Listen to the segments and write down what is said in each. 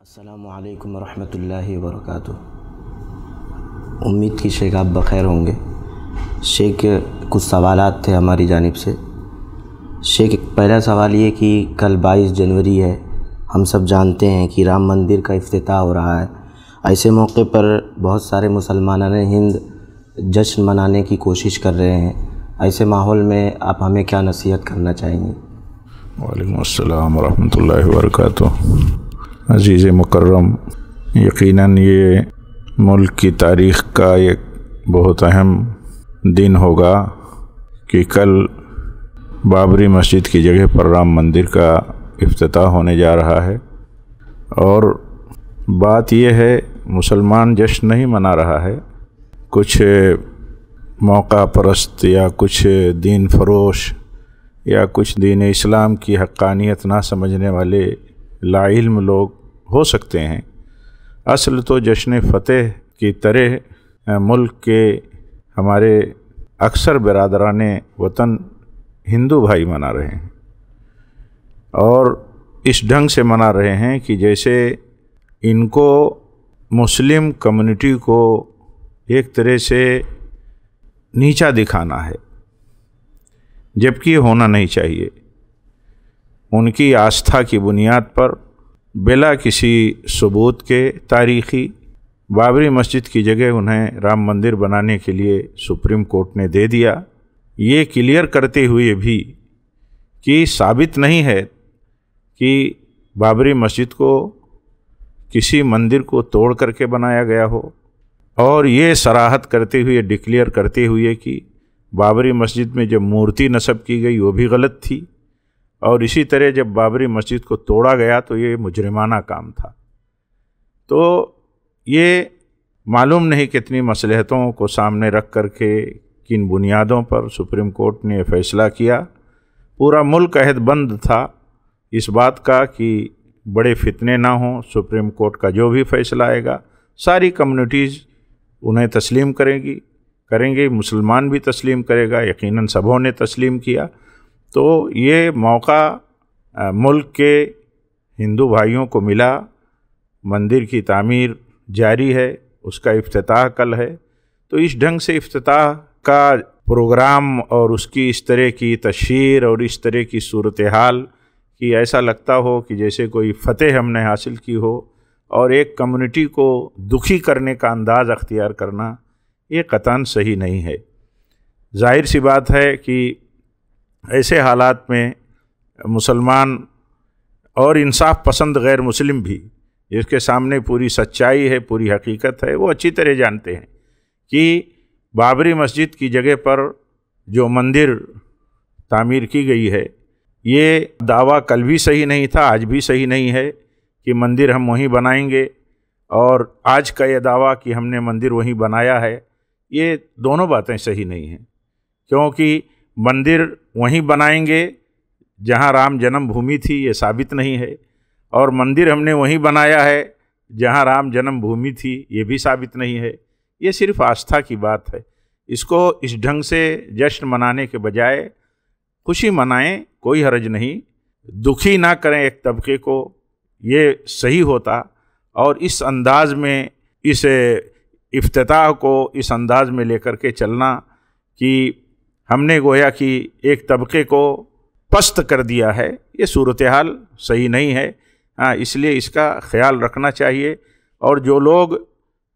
السلام علیکم ورحمۃ اللہ وبرکاتہ۔ امید کی شیخ آپ بخیر ہوں گے۔ شیخ کچھ سوالات تھے ہماری جانب سے۔ شیخ پہلا سوال یہ کہ کل 22 جنوری ہے، ہم سب جانتے ہیں کہ رام مندر کا افتتاح ہو رہا ہے۔ ایسے موقع پر بہت سارے مسلمانان ہند جشن منانے کی کوشش کر رہے ہیں، ایسے ماحول میں آپ ہمیں کیا نصیحت کرنا چاہیں گے؟ وعلیکم السلام ورحمۃ اللہ وبرکاتہ۔ عزیز مکرم، یقیناً یہ ملک کی تاریخ کا ایک بہت اہم دن ہوگا کہ کل بابری مسجد کی جگہ پر رام مندر کا افتتاح ہونے جا رہا ہے۔ اور بات یہ ہے، مسلمان جشن نہیں منا رہا ہے، کچھ موقع پرست یا کچھ دین فروش یا کچھ دین اسلام کی حقانیت نہ سمجھنے والے لا علم لوگ ہو سکتے ہیں۔ اصل تو جشن فتح کی طرح ملک کے ہمارے اکثر برادران وطن ہندو بھائی منا رہے ہیں، اور اس ڈھنگ سے منا رہے ہیں کہ جیسے ان کو مسلم کمیونٹی کو ایک طرح سے نیچا دکھانا ہے، جبکہ یہ ہونا نہیں چاہیے۔ ان کی آستھا کی بنیاد پر بلا کسی ثبوت کے تاریخی بابری مسجد کی جگہ انہیں رام مندر بنانے کے لیے سپریم کورٹ نے دے دیا، یہ کلیئر کرتے ہوئے بھی کہ ثابت نہیں ہے کہ بابری مسجد کو کسی مندر کو توڑ کر کے بنایا گیا ہو، اور یہ صراحت کرتے ہوئے ڈکلیئر کرتے ہوئے کہ بابری مسجد میں جب مورتی نصب کی گئی وہ بھی غلط تھی، اور اسی طرح جب بابری مسجد کو توڑا گیا تو یہ مجرمانہ کام تھا۔ تو یہ معلوم نہیں کتنی مصلحتوں کو سامنے رکھ کر کے کن بنیادوں پر سپریم کورٹ نے فیصلہ کیا۔ پورا ملک عہد بند تھا اس بات کا کہ بڑے فتنے نہ ہوں، سپریم کورٹ کا جو بھی فیصلہ آئے گا ساری کمیونٹیز انہیں تسلیم کریں گے، مسلمان بھی تسلیم کرے گا، یقیناً سبوں نے تسلیم کیا۔ تو یہ موقع ملک کے ہندو بھائیوں کو ملا، مندر کی تعمیر جاری ہے، اس کا افتتاح کل ہے۔ تو اس ڈھنگ سے افتتاح کا پروگرام اور اس کی اس طرح کی تشہیر اور اس طرح کی صورتحال کہ ایسا لگتا ہو کہ جیسے کوئی فتح ہم نے حاصل کی ہو، اور ایک کمیونٹی کو دکھی کرنے کا انداز اختیار کرنا، یہ قطعاً صحیح نہیں ہے۔ ظاہر سی بات ہے کہ ایسے حالات میں مسلمان اور انصاف پسند غیر مسلم بھی، جس کے سامنے پوری سچائی ہے، پوری حقیقت ہے، وہ اچھی طرح جانتے ہیں کہ بابری مسجد کی جگہ پر جو مندر تعمیر کی گئی ہے، یہ دعویٰ کل بھی صحیح نہیں تھا، آج بھی صحیح نہیں ہے کہ مندر ہم وہیں بنائیں گے، اور آج کا یہ دعویٰ کہ ہم نے مندر وہیں بنایا ہے، یہ دونوں باتیں صحیح نہیں ہیں، کیونکہ مندر وہیں بنائیں گے جہاں رام جنم بھومی تھی، یہ ثابت نہیں ہے، اور مندر ہم نے وہیں بنایا ہے جہاں رام جنم بھومی تھی، یہ بھی ثابت نہیں ہے۔ یہ صرف آستھا کی بات ہے۔ اس کو اس ڈھنگ سے جشن منانے کے بجائے خوشی منائیں، کوئی حرج نہیں، دکھی نہ کریں ایک طبقے کو، یہ صحیح ہوتا۔ اور اس انداز میں اس افتتاح کو اس انداز میں لے کر کے چلنا کہ ہم نے گویا کہ ایک طبقے کو پست کر دیا ہے، یہ صورتحال صحیح نہیں ہے۔ اس لیے اس کا خیال رکھنا چاہیے، اور جو لوگ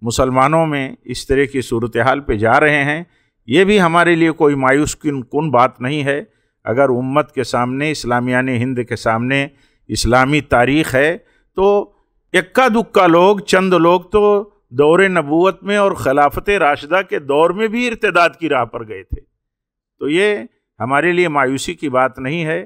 مسلمانوں میں اس طرح کی صورتحال پہ جا رہے ہیں، یہ بھی ہمارے لیے کوئی مایوس کن بات نہیں ہے۔ اگر امت کے سامنے، اسلامیان ہند کے سامنے اسلامی تاریخ ہے، تو اکا دکا لوگ، چند لوگ تو دور نبوت میں اور خلافت راشدہ کے دور میں بھی ارتداد کی راہ پر گئے تھے۔ تو یہ ہمارے لیے مایوسی کی بات نہیں ہے،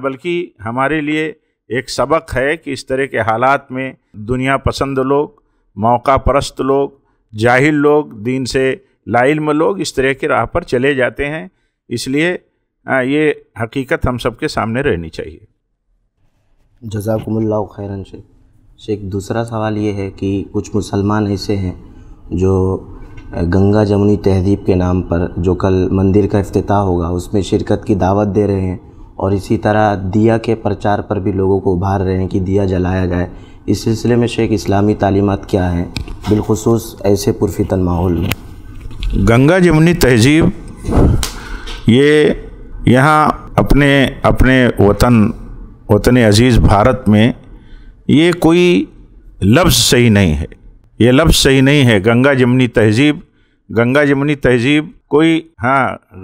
بلکہ ہمارے لیے ایک سبق ہے کہ اس طرح کے حالات میں دنیا پسند لوگ، موقع پرست لوگ، جاہل لوگ، دین سے لا علم لوگ اس طرح کی راہ پر چلے جاتے ہیں۔ اس لیے یہ حقیقت ہم سب کے سامنے رہنی چاہیے۔ جزاکم اللہ خیراً شیخ، دوسرا سوال یہ ہے کہ کچھ مسلمان ایسے ہیں جو گنگا جمنی تہذیب کے نام پر جو کل مندر کا افتتاح ہوگا اس میں شرکت کی دعوت دے رہے ہیں، اور اسی طرح دیا کے پرچار پر بھی لوگوں کو ابھار رہے ہیں کہ دیا جلایا جائے، اس سلسلے میں شیخ اسلامی تعلیمات کیا ہیں بالخصوص ایسے پرفتن ماحول میں؟ گنگا جمنی تہذیب یہ یہاں اپنے وطن عزیز بھارت میں یہ کوئی لفظ صحیح نہیں ہے، یہ لفظ صحیح نہیں ہے۔ گنگا جمنی تہذیب کوئی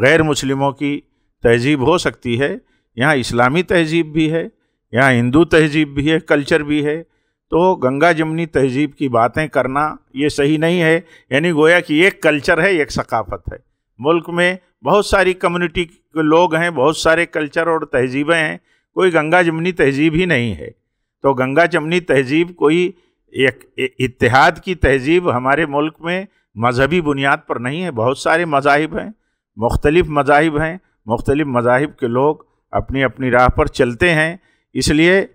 غیر مسلموں کی تہذیب ہو سکتی ہے، یہاں اسلامی تہذیب بھی ہے، یہاں ہندو تہذیب بھی ہے، کلچر بھی ہے، تو گنگا جمنی تہذیب کی باتیں کرنا یہ صحیح نہیں ہے۔ یعنی گویا کہ ایک کلچر ہے، ایک ثقافت ہے، ملک میں بہت ساری کمیونٹی کے لوگ ہیں، بہت سارے کلچر اور تہذیبیں ہیں، کوئی گنگا جمنی تہذیب ہی نہیں ہے۔ تو گنگا جمنی تہذیب کوئی ایک اتحاد کی تہذیب ہمارے ملک میں مذہبی بنیاد پر نہیں ہے۔ بہت سارے مذاہب ہیں، مختلف مذاہب کے لوگ اپنی اپنی راہ پر چلتے ہیں، اس لیے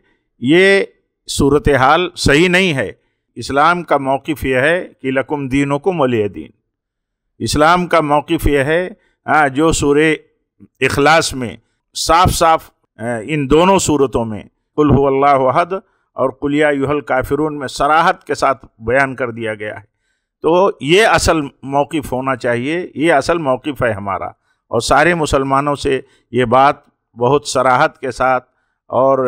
یہ صورتحال صحیح نہیں ہے۔ اسلام کا موقف یہ ہے کہ لکم دینکم ولی دین، اسلام کا موقف یہ ہے جو سورہ اخلاص میں صاف ان دونوں صورتوں میں قل هو اللہ احد اور قل یا ایھا الکافرون میں صراحت کے ساتھ بیان کر دیا گیا ہے۔ تو یہ اصل موقف ہونا چاہیے، یہ اصل موقف ہے ہمارا، اور سارے مسلمانوں سے یہ بات بہت صراحت کے ساتھ اور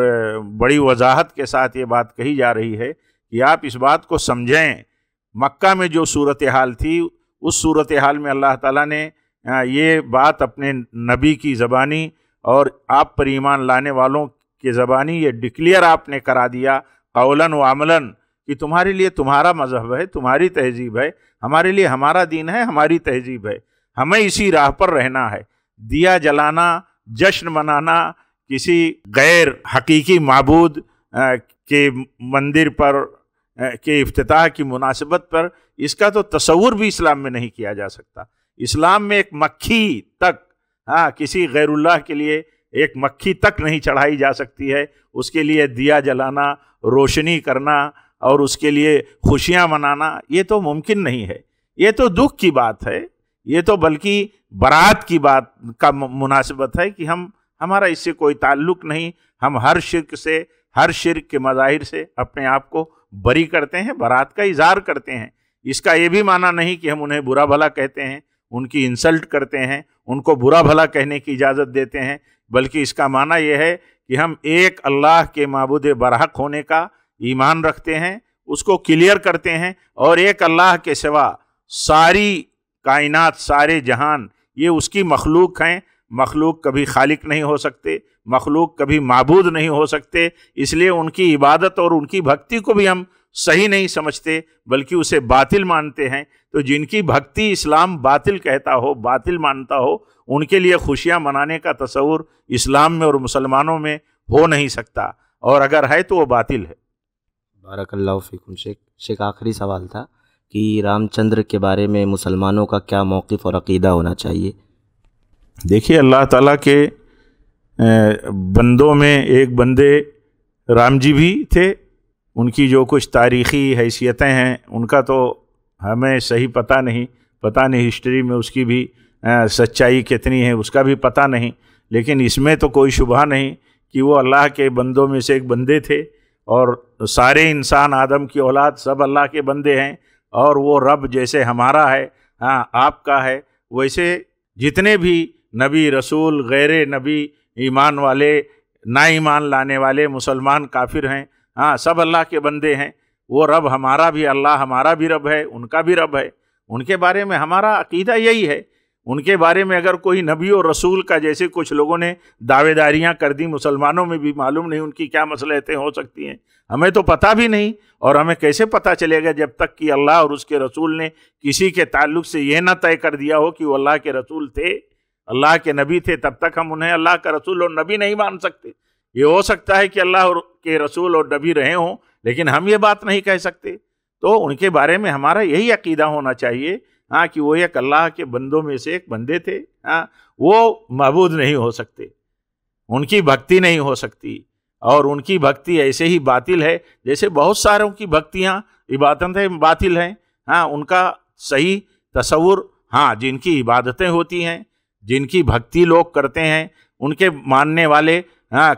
بڑی وضاحت کے ساتھ یہ بات کہی جا رہی ہے کہ آپ اس بات کو سمجھیں۔ مکہ میں جو صورتحال تھی، اس صورتحال میں اللہ تعالیٰ نے یہ بات اپنے نبی کی زبانی اور آپ پر ایمان لانے والوں کی زبانی یہ ڈکلیئر آپ نے کرا دیا قولاً و عملاً کہ تمہارے لیے تمہارا مذہب ہے، تمہاری تہذیب ہے، ہمارے لیے ہمارا دین ہے، ہماری تہذیب ہے، ہمیں اسی راہ پر رہنا ہے۔ دیا جلانا، جشن منانا کسی غیر حقیقی معبود کے مندر پر کے افتتاح کی مناسبت پر، اس کا تو تصور بھی اسلام میں نہیں کیا جا سکتا۔ اسلام میں ایک مکھی تک کسی غیر اللہ کے لیے ایک مکھی تک نہیں چڑھائی جا سکتی ہے، اس کے لیے دیا جلانا، روشنی کرنا اور اس کے لیے خوشیاں منانا یہ تو ممکن نہیں ہے۔ یہ تو دکھ کی بات ہے، یہ تو بلکہ برات کی بات کا مناسبت ہے کہ ہمارا اس سے کوئی تعلق نہیں، ہم ہر شرک کے مظاہر سے اپنے آپ کو بری کرتے ہیں، برات کا اظہار کرتے ہیں۔ اس کا یہ بھی معنی نہیں کہ ہم انہیں برا بھلا کہتے ہیں، ان کی انسلٹ کرتے ہیں، ان کو برا بھلا کہنے کی اجازت دیتے ہیں، بلکہ اس کا معنی یہ ہے کہ ہم ایک اللہ کے معبود برحق ہونے کا ایمان رکھتے ہیں، اس کو کلیئر کرتے ہیں، اور ایک اللہ کے سوا ساری کائنات، سارے جہان یہ اس کی مخلوق ہیں۔ مخلوق کبھی خالق نہیں ہو سکتے، مخلوق کبھی معبود نہیں ہو سکتے، اس لیے ان کی عبادت اور ان کی بھکتی کو بھی ہم صحیح نہیں سمجھتے بلکہ اسے باطل مانتے ہیں۔ تو جن کی بھکتی اسلام باطل کہتا ہو، باطل مانتا ہو، ان کے لیے خوشیاں منانے کا تصور اسلام میں اور مسلمانوں میں ہو نہیں سکتا، اور اگر ہے تو وہ باطل ہے۔ بارک اللہ فیکم شیخ آخری سوال تھا کہ رام چندر کے بارے میں مسلمانوں کا کیا موقف اور عقیدہ ہونا چاہیے؟ دیکھیے، اللہ تعالیٰ کے بندوں میں ایک بندے رام جی بھی تھے، ان کی جو کچھ تاریخی حیثیتیں ہیں ان کا تو ہمیں صحیح پتہ نہیں ہسٹری میں اس کی بھی سچائی کتنی ہے اس کا بھی پتہ نہیں، لیکن اس میں تو کوئی شبہ نہیں کہ وہ اللہ کے بندوں میں سے ایک بندے تھے، اور سارے انسان آدم کی اولاد سب اللہ کے بندے ہیں، اور وہ رب جیسے ہمارا ہے، آپ کا ہے، ویسے جتنے بھی نبی، رسول، غیر نبی، ایمان والے، نا ایمان لانے والے، مسلمان، کافر ہیں، سب اللہ کے بندے ہیں۔ وہ رب ہمارا بھی، اللہ ہمارا بھی رب ہے، ان کا بھی رب ہے۔ ان کے بارے میں ہمارا عقیدہ یہی ہے۔ ان کے بارے میں اگر کوئی نبی اور رسول کا جیسے کچھ لوگوں نے دعوے داریاں کر دی، مسلمانوں میں بھی معلوم نہیں ان کی کیا مصلحتیں ہو سکتی ہیں، ہمیں تو پتہ بھی نہیں، اور ہمیں کیسے پتہ چلے گا جب تک کہ اللہ اور اس کے رسول نے کسی کے تعلق سے یہ نہ طے کر دیا ہو کہ وہ اللہ کے رسول تھے، اللہ کے نبی تھے، تب تک ہم انہیں اللہ کا رسول اور نبی نہیں مان سکتے۔ یہ ہو سکتا ہے کہ اللہ کے رسول اور نبی رہے ہوں، لیکن ہم یہ بات نہیں کہہ سکتے۔ تو ان کے بارے میں ہمارا یہی عقیدہ ہونا چاہیے کہ وہ ایک اللہ کے بندوں میں سے ایک بندے تھے، وہ معبود نہیں ہو سکتے، ان کی بھکتی نہیں ہو سکتی، اور ان کی بھکتی ایسے ہی باطل ہے جیسے بہت ساروں کی بھکتیاں، عبادتیں باطل ہیں۔ ان کا صحیح تصور، جن کی عبادتیں ہوتی ہیں، جن کی بھکتی لوگ کرتے ہیں، ان کے ماننے والے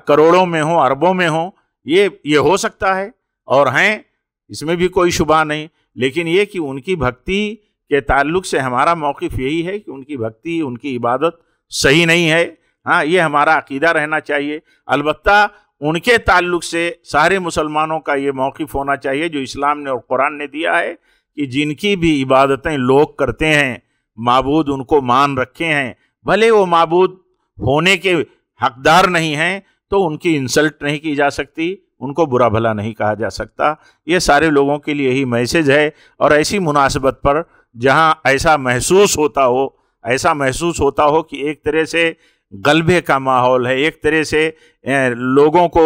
کروڑوں میں ہوں، اربوں میں ہوں، یہ ہو سکتا ہے، اور ہیں، اس میں بھی کوئی شبہ نہیں، لیکن یہ کہ ان کی بھکتی کے تعلق سے ہمارا موقف یہی ہے کہ ان کی بھکتی، ان کی عبادت صحیح نہیں ہے. ہاں، یہ ہمارا عقیدہ رہنا چاہیے. البتہ ان کے تعلق سے سارے مسلمانوں کا یہ موقف ہونا چاہیے جو اسلام نے اور قرآن نے دیا ہے کہ جن کی بھی عبادتیں لوگ کرتے ہیں، معبود ان کو مان رکھے ہیں، بھلے وہ معبود ہونے کے حقدار نہیں ہیں تو ان کی انسلٹ نہیں کی جا سکتی، ان کو برا بھلا نہیں کہا جا سکتا. یہ سارے لوگوں کے لیے یہی میسج ہے. اور ایسی مناسبت پر جہاں ایسا محسوس ہوتا ہو کہ ایک طرح سے غلبے کا ماحول ہے، ایک طرح سے لوگوں کو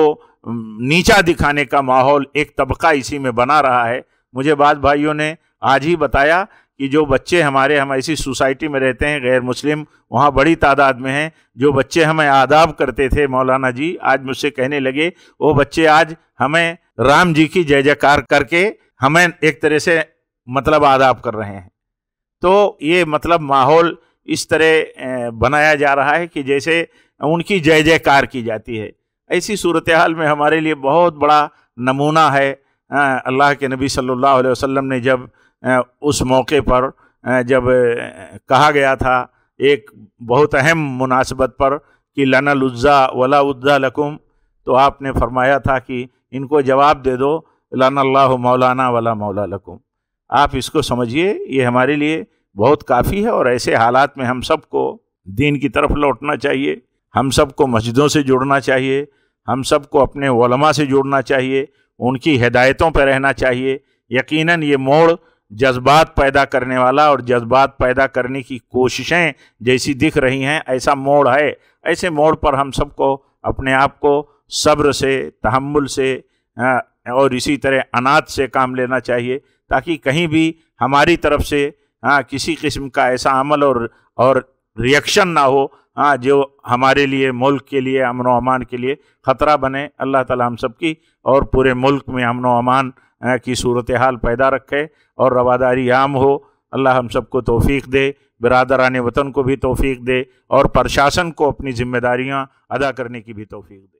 نیچا دکھانے کا ماحول ایک طبقہ اسی میں بنا رہا ہے. مجھے بعض بھائیوں نے آج ہی بتایا کہ جو بچے ہم ایسی سوسائٹی میں رہتے ہیں غیر مسلم، وہاں بڑی تعداد میں ہیں، جو بچے ہمیں آداب کرتے تھے مولانا جی، آج مجھ سے کہنے لگے وہ بچے آج ہمیں رام جی کی جے جےکار کر کے ہمیں ایک طرح سے مطلب آداب کر رہے ہیں. تو یہ مطلب ماحول اس طرح بنایا جا رہا ہے کہ جیسے ان کی جے جے کار کی جاتی ہے. ایسی صورتحال میں ہمارے لیے بہت بڑا نمونہ ہے. اللہ کے نبی صلی اللہ علیہ وسلم نے جب اس موقع پر جب کہا گیا تھا ایک بہت اہم مناسبت پر کہ لنا العزا ولا عزا لکم، تو آپ نے فرمایا تھا کہ ان کو جواب دے دو لنا اللہ مولانا ولا مولا لکم. آپ اس کو سمجھیے، یہ ہمارے لیے بہت کافی ہے. اور ایسے حالات میں ہم سب کو دین کی طرف لوٹنا چاہیے، ہم سب کو مسجدوں سے جڑنا چاہیے، ہم سب کو اپنے علماء سے جڑنا چاہیے، ان کی ہدایتوں پہ رہنا چاہیے. یقیناً یہ موڑ جذبات پیدا کرنے والا اور جذبات پیدا کرنے کی کوششیں جیسی دکھ رہی ہیں، ایسا موڑ ہے. ایسے موڑ پر ہم سب کو اپنے آپ کو صبر سے، تحمل سے اور اسی طرح انات سے کام لینا چاہیے، تاکہ کہیں بھی ہماری طرف سے کسی قسم کا ایسا عمل اور ریئیکشن نہ ہو جو ہمارے لیے، ملک کے لیے، امن و امان کے لیے خطرہ بنے. اللہ تعالی ہم سب کی اور پورے ملک میں امن و امان کی صورتحال پیدا رکھے اور رواداری عام ہو. اللہ ہم سب کو توفیق دے، برادران وطن کو بھی توفیق دے اور پرشاسن کو اپنی ذمہ داریاں ادا کرنے کی بھی توفیق دے.